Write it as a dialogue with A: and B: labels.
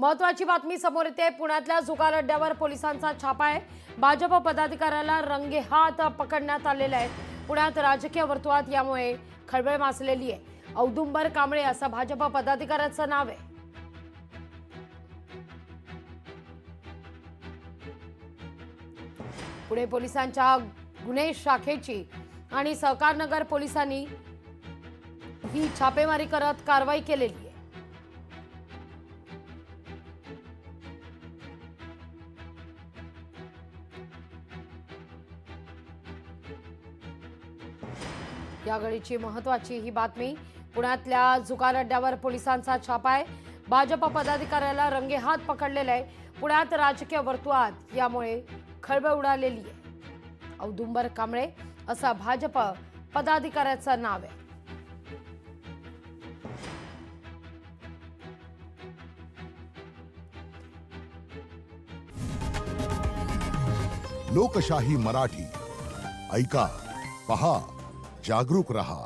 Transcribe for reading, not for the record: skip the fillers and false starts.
A: महत्वाची बातमी समोर येते। पुण्यातल्या जुगार अड्ड्यावर पोलिसांचा छापा आहे। भाजप पदाधिकाऱ्याला रंगेहात पकडण्यात आलेला आहे। पुण्यात राजकीय वर्तुळात यामुळे खळबळ माजलेली आहे। औदुंबर कांबळे असं भाजप पदाधिकाऱ्याचं नाव आहे। पुणे पोलिसांच्या गुन्हे शाखेची आणि सहकारनगर पोलिसांनी ही छापेमारी करत कारवाई केलेली आहे। या घडीची महत्वाची ही बातमी। पुण्यातल्या जुगार अड्ड्यावर पोलिसांचा छापा आहे। भाजप पदाधिकाऱ्याला रंगेहात पकडलेलं आहे। पुण्यात राजकीय वर्तुळात यामुळे खळबळ उडालेली आहे। औदुंबर कांबळे असं भाजप पदाधिकाऱ्याचं नाव आहे।
B: लोकशाही मराठी ऐका, पहा, जागरूक रहा।